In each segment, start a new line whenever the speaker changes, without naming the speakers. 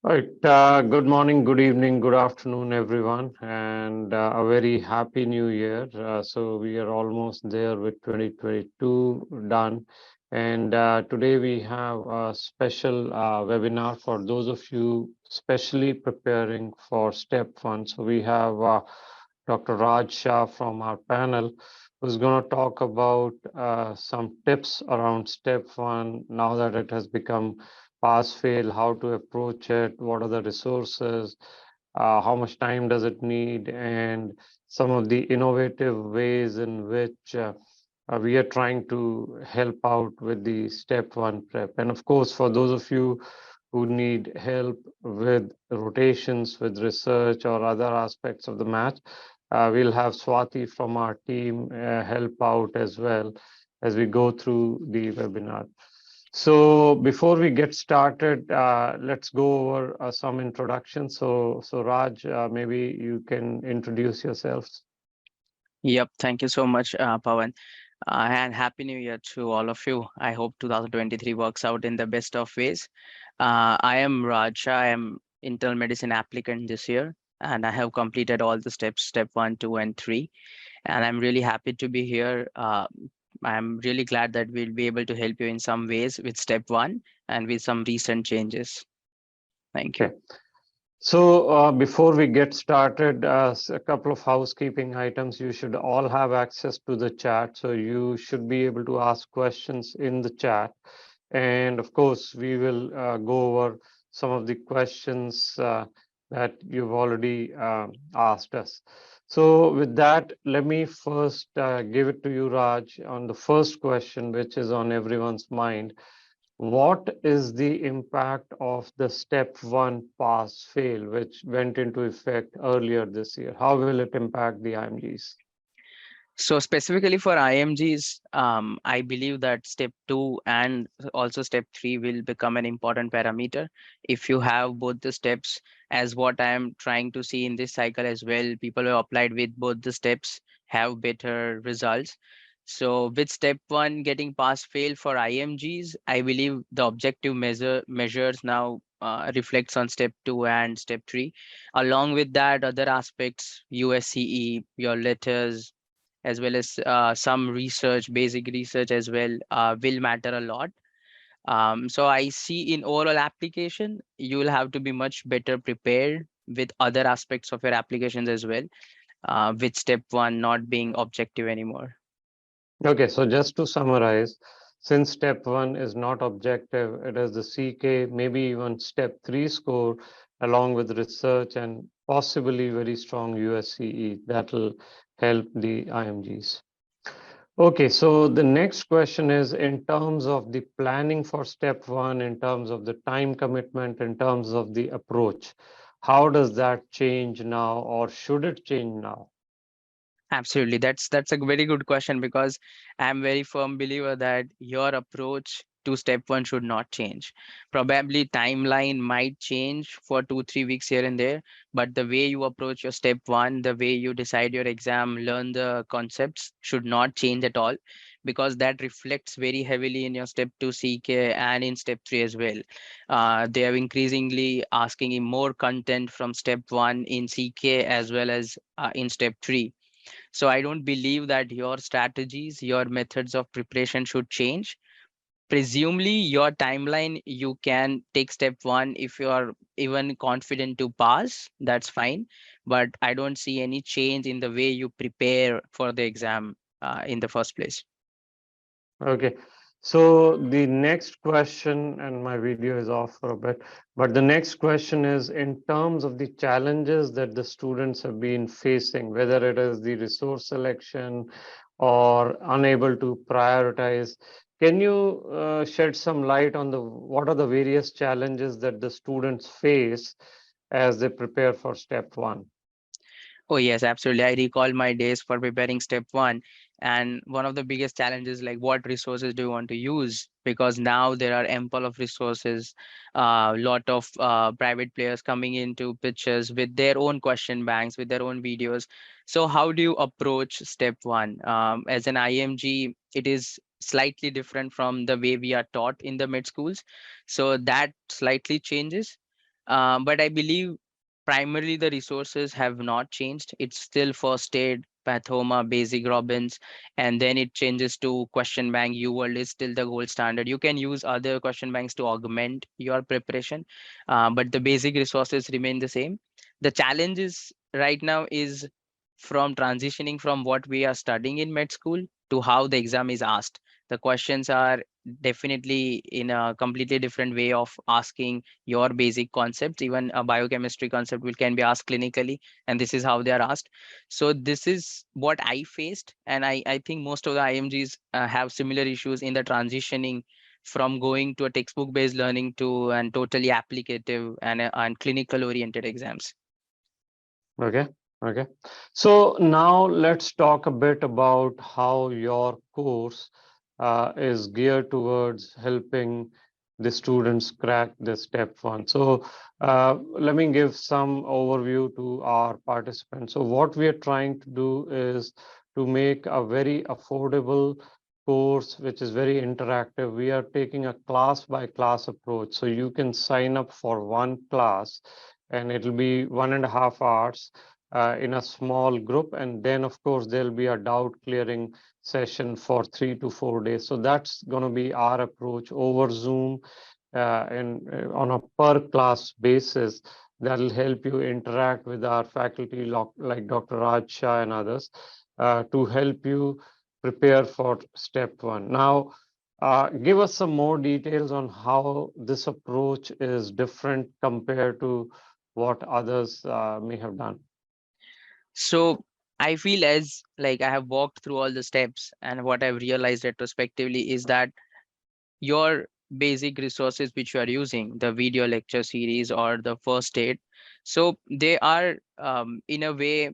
Right. Good morning, good evening, good afternoon, everyone, and a very happy new year. So we are almost there with 2022 done. And today we have a special webinar for those of you specially preparing for Step 1. So we have Dr. Raj Shah from our panel who's going to talk about some tips around Step 1 now that it has become pass fail, how to approach it, what are the resources, how much time does it need, and some of the innovative ways in which we are trying to help out with the step one prep. And of course, for those of you who need help with rotations, with research, or other aspects of the match, we'll have Swati from our team help out as well as we go through the webinar. So before we get started, let's go over some introductions. So Raj, maybe you can introduce yourselves.
Yep, thank you so much, Pawan. And Happy New Year to all of you. I hope 2023 works out in the best of ways. I am Raja. I am internal medicine applicant this year, and I have completed all the steps, step 1, 2, and 3. And I'm really happy to be here. I'm really glad that we'll be able to help you in some ways with step 1 and with some recent changes. Thank you.
Okay. So before we get started, a couple of housekeeping items. You should all have access to the chat, so you should be able to ask questions in the chat. And of course, we will go over some of the questions that you've already asked us. So with that, let me first give it to you, Raj, on the first question, which is on everyone's mind. What is the impact of the step one pass fail, which went into effect earlier this year? How will it impact the IMGs?
So specifically for IMGs, I believe that step 2 and also step 3 will become an important parameter. If you have both the steps, as what I am trying to see in this cycle as well, people who applied with both the steps have better results. So with step 1 getting pass fail for IMGs, I believe the objective measures now reflects on step 2 and step 3. Along with that, other aspects, USCE, your letters, as well as some research, basic research as well, will matter a lot. So I see in overall application, you will have to be much better prepared with other aspects of your applications as well, with step 1 not being objective anymore.
Okay, so just to summarize, since step one is not objective, it is the CK, maybe even step three score, along with research and possibly very strong USCE that will help the IMGs. Okay, so the next question is in terms of the planning for step one, in terms of the time commitment, in terms of the approach, how does that change now, or should it change now?
Absolutely. That's a very good question because I'm very firm believer that your approach to step 1 should not change. Probably timeline might change for 2, 3 weeks here and there, but the way you approach your step 1, the way you decide your exam, learn the concepts should not change at all, because that reflects very heavily in your step 2 CK and in step 3 as well. They are increasingly asking you more content from step 1 in CK as well as in step 3. So I don't believe that your strategies, your methods of preparation should change. Presumably, your timeline, you can take step 1 if you are even confident to pass, that's fine. But I don't see any change in the way you prepare for the exam in the first place.
Okay, so the next question, and my video is off for a bit, but the next question is in terms of the challenges that the students have been facing, whether it is the resource selection or unable to prioritize, can you shed some light on the what are the various challenges that the students face as they prepare for step one?
Oh, yes, absolutely. I recall my days for preparing step 1. And one of the biggest challenges, like what resources do you want to use? Because now there are ample of resources, a lot of private players coming into pictures with their own question banks, with their own videos. So how do you approach step 1? As an IMG, it is slightly different from the way we are taught in the mid schools. So that slightly changes. But I believe primarily the resources have not changed. It's still first aid, Pathoma, basic Robbins, and then it changes to question bank. UWorld is still the gold standard. You can use other question banks to augment your preparation, but the basic resources remain the same. The challenge is right now is from transitioning from what we are studying in med school to how the exam is asked. The questions are definitely in a completely different way of asking your basic concepts. Even a biochemistry concept will can be asked clinically, and this is how they are asked. So this is what I faced, and I think most of the IMGs have similar issues in the transitioning from going to a textbook based learning to and totally applicative and clinical oriented exams.
Okay, okay. So now let's talk a bit about how your course is geared towards helping the students crack the step one. So let me give some overview to our participants. So what we are trying to do is to make a very affordable course, which is very interactive. We are taking a class by class approach. So you can sign up for one class and it'll be 1.5 hours in a small group. And then, of course, there'll be a doubt clearing session for 3 to 4 days. So that's going to be our approach over Zoom and on a per class basis. That'll help you interact with our faculty like Dr. Raj Shah and others to help you prepare for step one. Now, give us some more details on how this approach is different compared to what others may have done.
So I feel as like I have walked through all the steps, and what I've realized retrospectively is that your basic resources which you are using, the video lecture series or the first aid, so they are in a way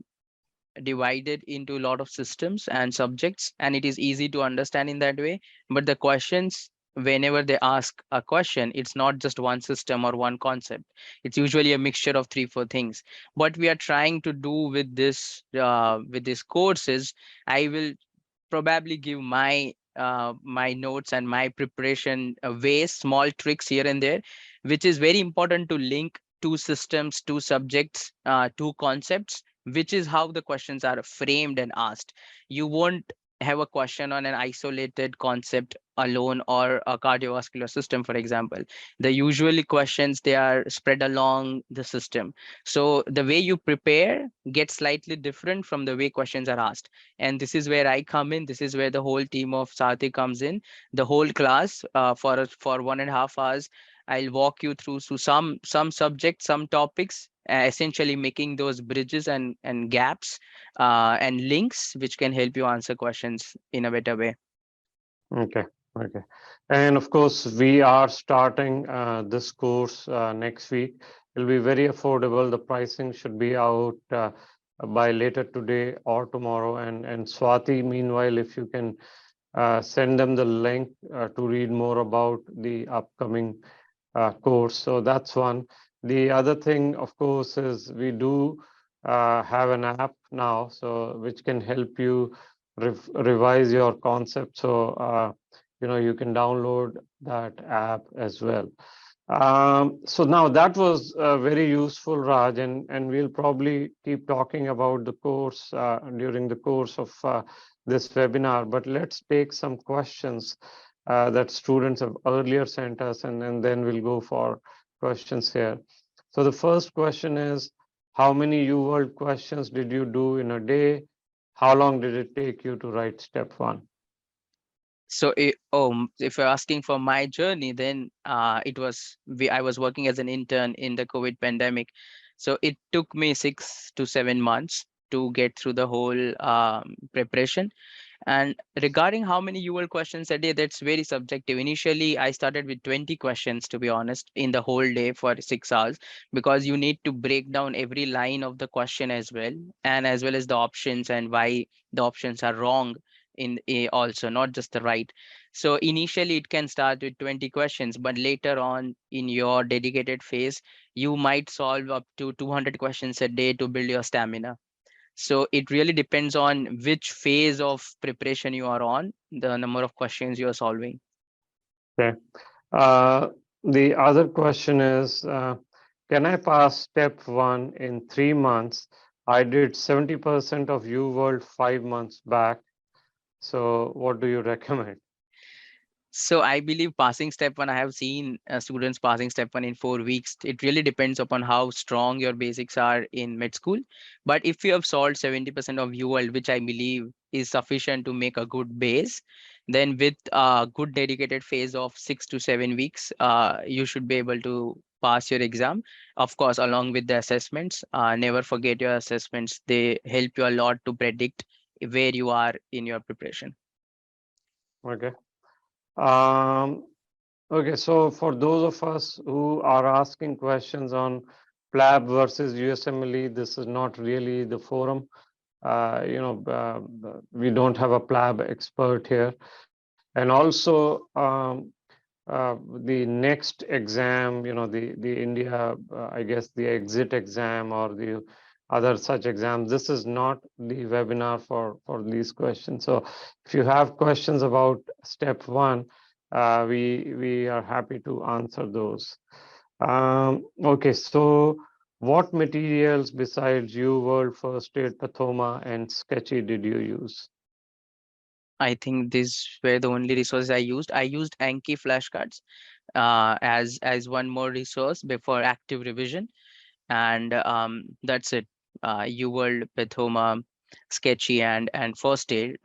divided into a lot of systems and subjects, and it is easy to understand in that way. But the questions, whenever they ask a question, it's not just one system or one concept. It's usually a mixture of three four things. What we are trying to do with this course is, I will probably give my notes and my preparation ways, small tricks here and there, which is very important to link two systems, two subjects, two concepts, which is how the questions are framed and asked. You won't have a question on an isolated concept alone, or a cardiovascular system, for example. The usually questions, they are spread along the system. So the way you prepare gets slightly different from the way questions are asked. And this is where I come in. This is where the whole team of Sati comes in. The whole class, for 1.5 hours, I'll walk you through some subjects, some topics, essentially making those bridges and gaps and links which can help you answer questions in a better way.
Okay, okay. And of course, we are starting this course next week. It'll be very affordable. The pricing should be out by later today or tomorrow. And Swati, meanwhile, if you can send them the link to read more about the upcoming course. So that's one. The other thing, of course, is we do have an app now, so which can help you revise your concept. So you can download that app as well. So now that was very useful, Raj, and we'll probably keep talking about the course during the course of this webinar. But let's take some questions that students have earlier sent us, and then we'll go for questions here. So the first question is, how many UWorld questions did you do in a day? How long did it take you to write step one?
So, if you're asking for my journey, then I was working as an intern in the COVID pandemic. So it took me 6 to 7 months to get through the whole preparation. And regarding how many UL questions a day, that's very subjective. Initially, I started with 20 questions, to be honest, in the whole day for 6 hours, because you need to break down every line of the question as well, and as well as the options and why the options are wrong in a also, not just the right. So initially it can start with 20 questions, but later on in your dedicated phase, you might solve up to 200 questions a day to build your stamina. So it really depends on which phase of preparation you are on, the number of questions you are solving.
Okay. Uh, the other question is, Can I pass step one in 3 months? I did 70% of UWorld 5 months back. So, what do you recommend?
So I believe passing step one, I have seen students passing step one in 4 weeks. It really depends upon how strong your basics are in med school. But if you have solved 70% of UL, which I believe is sufficient to make a good base, then with a good dedicated phase of 6 to 7 weeks, you should be able to pass your exam. Of course, along with the assessments, never forget your assessments. They help you a lot to predict where you are in your preparation.
Okay. Um, okay. So, for those of us who are asking questions on PLAB versus USMLE, this is not really the forum. We don't have a PLAB expert here. And also, the next exam, the India, I guess the exit exam or the other such exams, this is not the webinar for these questions. So if you have questions about step one, we are happy to answer those. Okay, so what materials besides UWorld, First Aid, Pathoma, and Sketchy did you use?
I think these were the only resources I used. I used Anki flashcards as one more resource before active revision, and that's it. UWorld, Pathoma, Sketchy, and First Aid.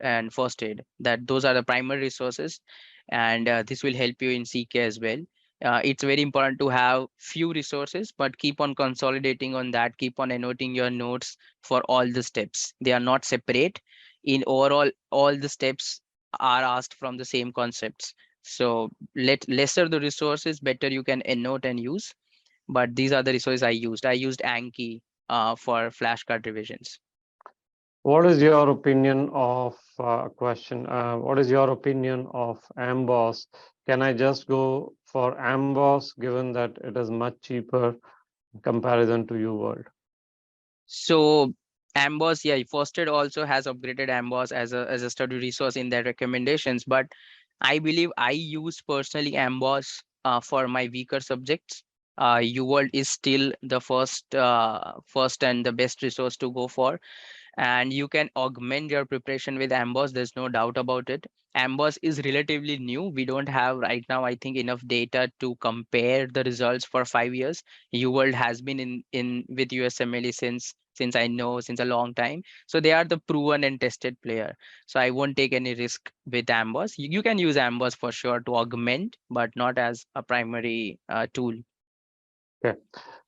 That those are the primary resources, and this will help you in CK as well. It's very important to have few resources, but keep on consolidating on that. Keep on annotating your notes for all the steps. They are not separate. In overall, all the steps are asked from the same concepts. So let lesser the resources, better you can annotate and use, but these are the resources I used. I used Anki for flashcard revisions.
What is your opinion of question? What is your opinion of Amboss? Can I just go for Amboss given that it is much cheaper in comparison to UWorld?
So Amboss, yeah, Fostered also has upgraded Amboss as a study resource in their recommendations, but I believe I use personally Amboss for my weaker subjects. UWorld is still the first and the best resource to go for, and you can augment your preparation with Amboss. There's no doubt about it. Amboss is relatively new. We don't have right now, I think, enough data to compare the results for 5 years. UWorld has been in with USMLE since I know, since a long time. So they are the proven and tested player. So I won't take any risk with Amboss. You can use Amboss for sure to augment, but not as a primary tool.
Okay.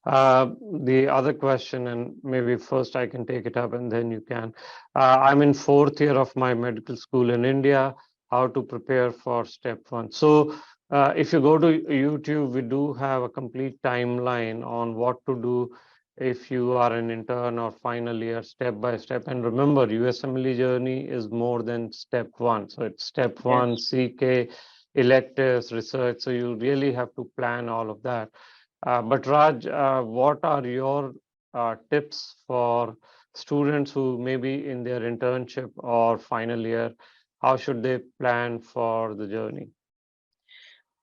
The other question, and maybe first I can take it up and then you can. I'm in fourth year of my medical school in India. How to prepare for step one? So, if you go to YouTube, we do have a complete timeline on what to do if you are an intern or final year, step by step. And remember, USMLE journey is more than step one. So it's step one,
Yes.
CK, electives, research. So you really have to plan all of that. But Raj, what are your tips for students who may be in their internship or final year? How should they plan for the journey?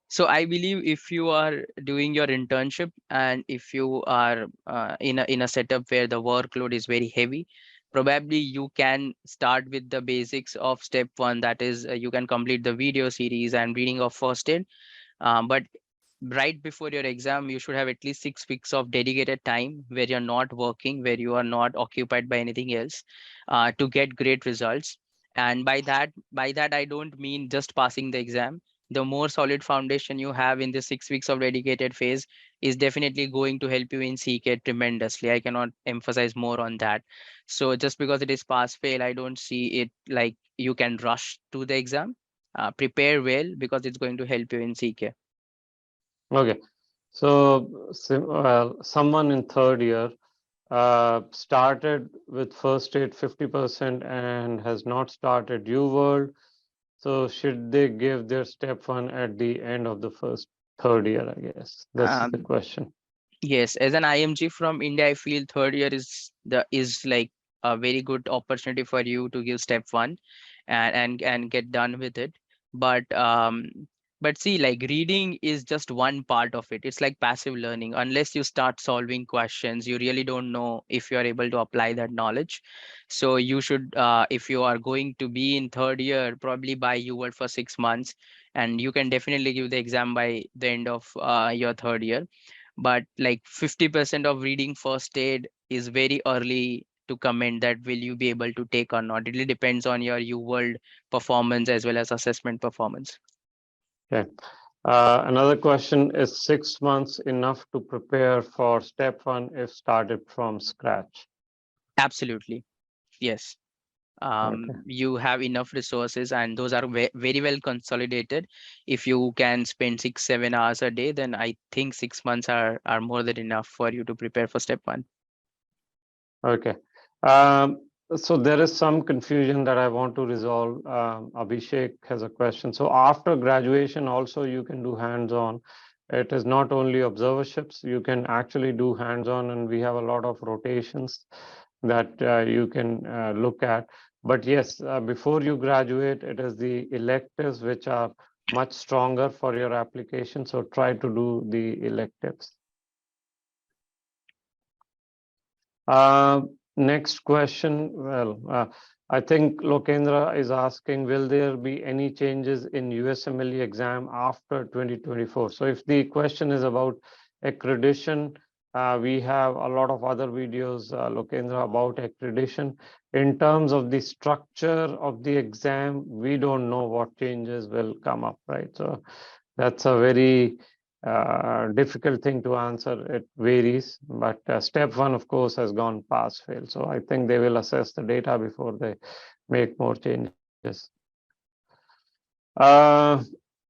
So I believe if you are doing your internship and if you are in a setup where the workload is very heavy, probably you can start with the basics of step one. That is, you can complete the video series and reading of first aid. But right before your exam, you should have at least 6 weeks of dedicated time where you're not working, where you are not occupied by anything else, to get great results. And by that I don't mean just passing the exam. The more solid foundation you have in the 6 weeks of dedicated phase is definitely going to help you in CK tremendously. I cannot emphasize more on that. So just because it is pass fail, I don't see it like you can rush to the exam. Prepare well because it's going to help you in CK.
Okay, so someone in third year started with first aid 50% and has not started UWorld. So should they give their step one at the end of the first third year? I guess that's the
Um,
question.
Yes, as an IMG from India, I feel third year is like a very good opportunity for you to give step one and get done with it. But But see, like reading is just one part of it. It's like passive learning. Unless you start solving questions, you really don't know if you are able to apply that knowledge. So you should, if you are going to be in third year, probably buy UWorld for 6 months, and you can definitely give the exam by the end of your third year. But like 50% of reading first aid is very early to comment that will you be able to take or not. It really depends on your UWorld performance as well as assessment performance.
Okay. Another question, is 6 months enough to prepare for step one if started from scratch?
Absolutely. Yes.
Okay.
You have enough resources and those are very well consolidated. If you can spend 6 7 hours a day, then I think 6 months are more than enough for you to prepare for step one.
Okay. Um, so there is some confusion that I want to resolve. Abhishek has a question. So after graduation, also you can do hands-on. It is not only observerships, you can actually do hands-on, and we have a lot of rotations that you can look at. But yes, before you graduate, it is the electives which are much stronger for your application. So try to do the electives. Uh, Next question. Well, I think Lokendra is asking, will there be any changes in USMLE exam after 2024? So if the question is about accreditation, we have a lot of other videos, Lokendra, about accreditation. In terms of the structure of the exam, we don't know what changes will come up, right? So that's a very difficult thing to answer. It varies, but step one, of course, has gone pass fail. So I think they will assess the data before they make more changes. Uh,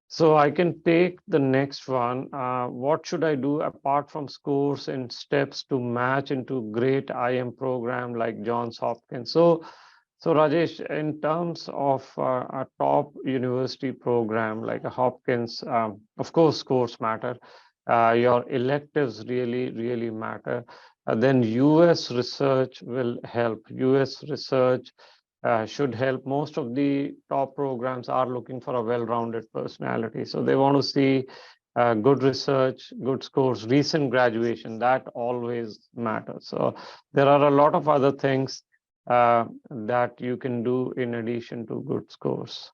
so I can take the next one. What should I do apart from scores and steps to match into great IM program like Johns Hopkins? So Rajesh, in terms of a top university program like a Hopkins, of course, scores matter. Your electives really matter. Then US research will help. US research should help. Most of the top programs are looking for a well-rounded personality. So they want to see good research, good scores, recent graduation. That always matters. So there are a lot of other things that you can do in addition to good scores.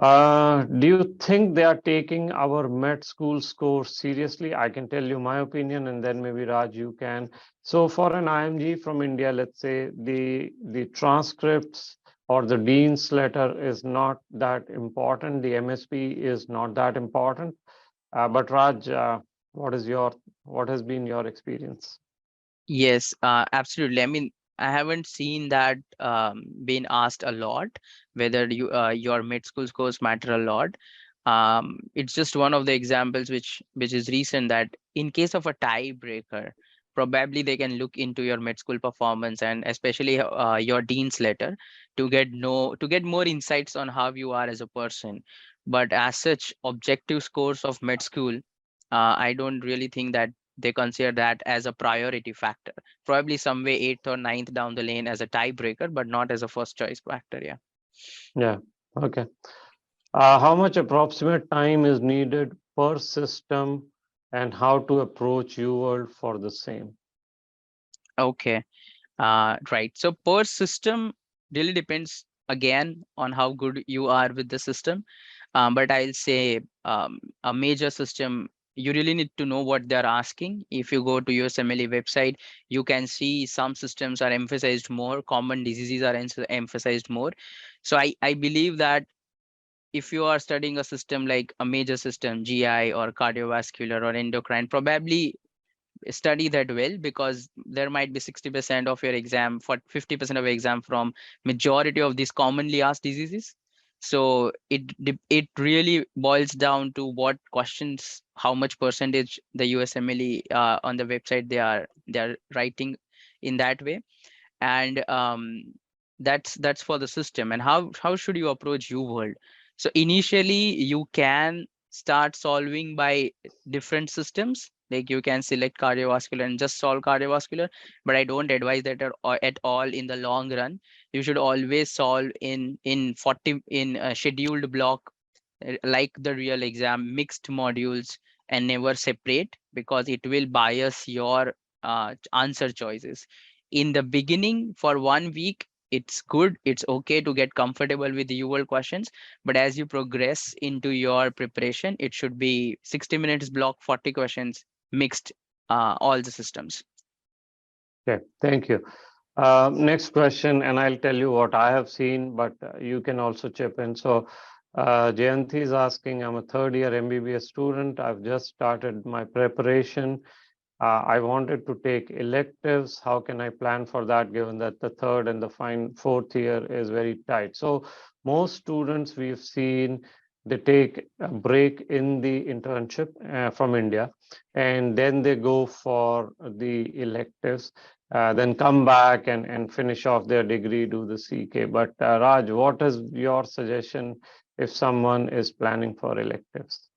Do you think they are taking our med school scores seriously? I can tell you my opinion, and then maybe Raj, you can. So for an IMG from India, let's say the transcripts or the dean's letter is not that important. The MSP is not that important. But Raj, what has been your experience?
Yes, absolutely. I mean, I haven't seen that being asked a lot, whether your mid school scores matter a lot. It's just one of the examples which is recent, that in case of a tiebreaker, probably they can look into your mid school performance and especially your dean's letter to get more insights on how you are as a person. But as such, objective scores of med school, I don't really think that they consider that as a priority factor. Probably some way eighth or ninth down the lane as a tiebreaker, but not as a first choice factor. Yeah.
Yeah. Okay. How much approximate time is needed per system, and how to approach UWorld for the same?
Okay. Right. So per system really depends again on how good you are with the system. But I'll say a major system, you really need to know what they're asking. If you go to USMLE website, you can see some systems are emphasized more, common diseases are emphasized more. So I believe that if you are studying a system like a major system, GI or cardiovascular or endocrine, probably study that well, because there might be 60% of your exam, for 50% of exam from majority of these commonly asked diseases. So it really boils down to what questions, how much percentage the USMLE on the website they are writing in that way. And that's for the system. And how should you approach UWorld? So initially you can start solving by different systems, like you can select cardiovascular and just solve cardiovascular, but I don't advise that at all in the long run, You should always solve in 40 in a scheduled block, like the real exam, mixed modules, and never separate, because it will bias your answer choices. In the beginning, for 1 week, it's good, it's okay to get comfortable with the UWorld questions, but as you progress into your preparation, it should be 60 minutes block, 40 questions, mixed, all the systems.
Okay, thank you. Next question, and I'll tell you what I have seen, but you can also chip in. So, Jayanti is asking, I'm a third year MBBS student. I've just started my preparation. I wanted to take electives. How can I plan for that given that the third and the fourth year is very tight? So most students we've seen, they take a break in the internship from India, and then they go for the electives, then come back and finish off their degree, do the CK. But Raj, what is your suggestion if someone is planning for electives?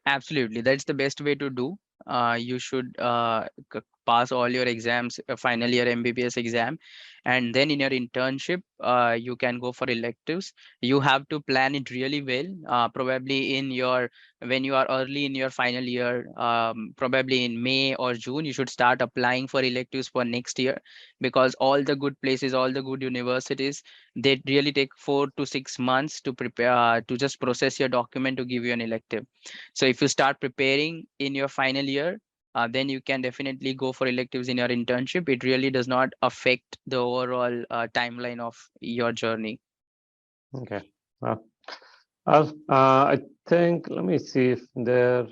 Absolutely, that's the best way to do. You should pass all your exams, final year MBBS exam, and then in your internship, you can go for electives. You have to plan it really well. Probably in your when you are early in your final year, probably in May or June, you should start applying for electives for next year, because all the good places, all the good universities, they really take 4 to 6 months to prepare, to just process your document to give you an elective. So if you start preparing in your final year, then you can definitely go for electives in your internship. It really does not affect the overall timeline of your journey.
Okay. Uh, I think, let me see if there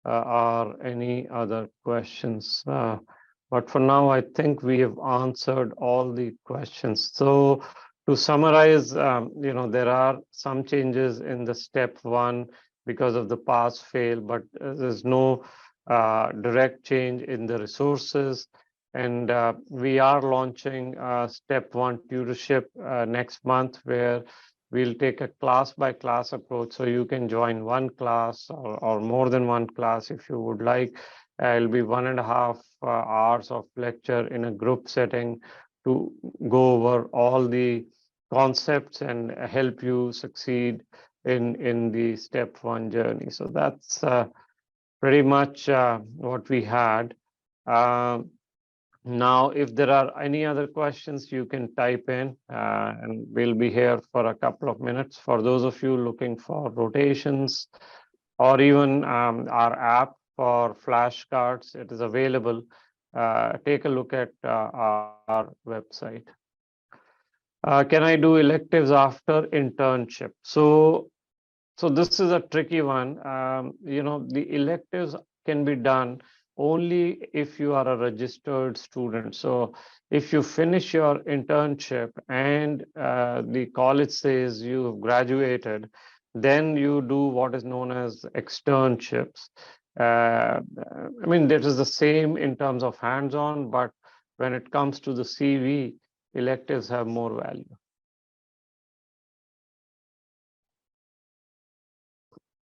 are any other questions. But for now, I think we have answered all the questions. So to summarize, there are some changes in the step one because of the pass fail, but there's no direct change in the resources. And we are launching step one tutorship next month, where we'll take a class by class approach. So you can join one class or more than one class if you would like. It'll be 1.5 hours of lecture in a group setting to go over all the concepts and help you succeed in the step one journey. So that's pretty much what we had. Um, Now, if there are any other questions, you can type in, and we'll be here for a couple of minutes. For those of you looking for rotations or even our app for flashcards, it is available. Take a look at our website. Can I do electives after internship? So this is a tricky one. The electives can be done only if you are a registered student. So if you finish your internship and the college says you have graduated, then you do what is known as externships. I mean, that is the same in terms of hands-on, but when it comes to the CV, electives have more value.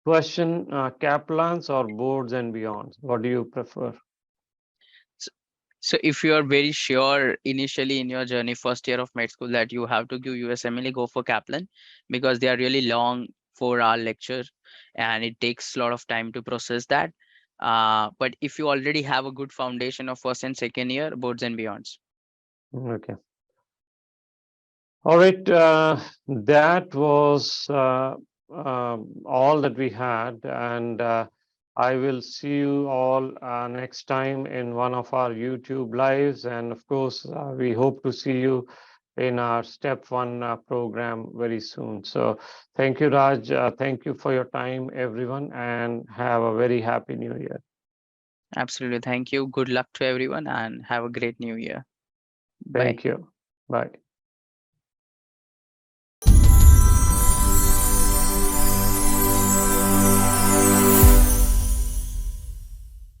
Question, Kaplans or boards and beyonds? What do you prefer?
So, so if you are very sure initially in your journey, first year of med school, that you have to give USMLE, go for Kaplan, because they are really long 4 hour lecture, and it takes a lot of time to process that. But if you already have a good foundation of first and second year, boards and beyonds.
Okay. All right. That was all that we had. And I will see you all next time in one of our YouTube lives. And of course, we hope to see you in our step one program very soon. So thank you, Raj. Thank you for your time, everyone, and have a very happy new year.
Absolutely. Thank you. Good luck to everyone and have a great new year. Bye.
Thank you. Bye.